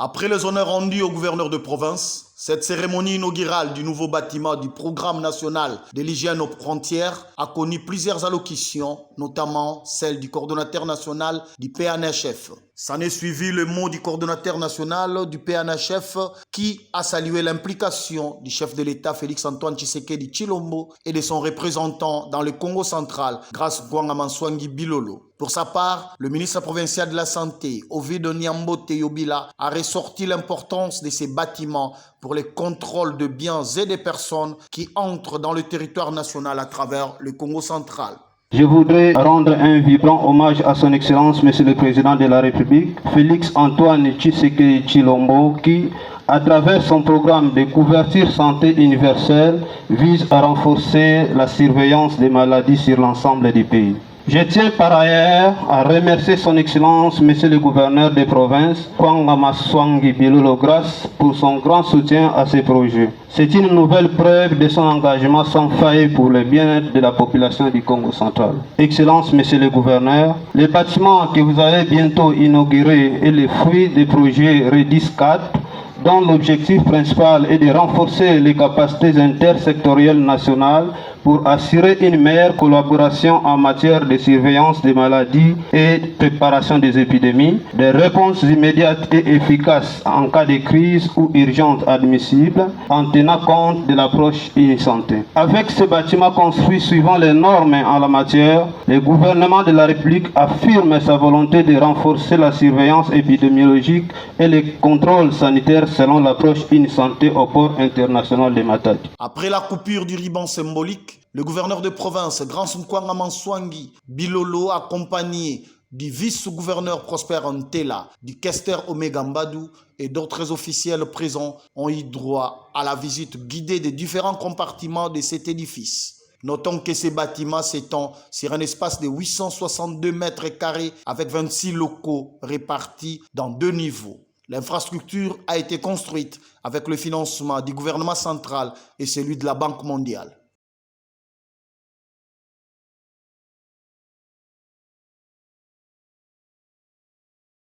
Après les honneurs rendus au gouverneur de province, cette cérémonie inaugurale du nouveau bâtiment du Programme national de l'hygiène aux frontières a connu plusieurs allocutions, notamment celle du coordonnateur national du PNHF. S'en est suivi le mot du coordonnateur national du PNHF qui a salué l'implication du chef de l'État Félix-Antoine Tshisekedi Tshilombo et de son représentant dans le Congo central, Grace Gouanga-Manswangi Bilolo. Pour sa part, le ministre provincial de la Santé, Ovid Nyambote Yobila, a ressorti l'importance de ces bâtiments pour les contrôles de biens et des personnes qui entrent dans le territoire national à travers le Congo central. Je voudrais rendre un vibrant hommage à son Excellence, Monsieur le Président de la République, Félix-Antoine Tshisekedi Tshilombo, qui, à travers son programme de couverture santé universelle, vise à renforcer la surveillance des maladies sur l'ensemble du pays. Je tiens par ailleurs à remercier son Excellence, Monsieur le Gouverneur des provinces, Gouanga Manswangi Bilolo Grace, pour son grand soutien à ces projets. C'est une nouvelle preuve de son engagement sans faille pour le bien-être de la population du Congo central. Excellence, Monsieur le Gouverneur, le bâtiment que vous allez bientôt inaugurer est le fruit des projets REDIS 4, dont l'objectif principal est de renforcer les capacités intersectorielles nationales pour assurer une meilleure collaboration en matière de surveillance des maladies et de préparation des épidémies, des réponses immédiates et efficaces en cas de crise ou urgence admissible, en tenant compte de l'approche e-santé. Avec ce bâtiment construit suivant les normes en la matière, le gouvernement de la République affirme sa volonté de renforcer la surveillance épidémiologique et les contrôles sanitaires selon l'approche e-santé au port international de Matadi. Après la coupure du ruban symbolique, le gouverneur de province, Grace Gouanga-Manswangi Bilolo, accompagné du vice-gouverneur Prosper Ntela, du questeur Omega Mbadou et d'autres officiels présents, ont eu droit à la visite guidée des différents compartiments de cet édifice. Notons que ces bâtiments s'étendent sur un espace de 862 mètres carrés avec 26 locaux répartis dans 2 niveaux. L'infrastructure a été construite avec le financement du gouvernement central et celui de la Banque mondiale.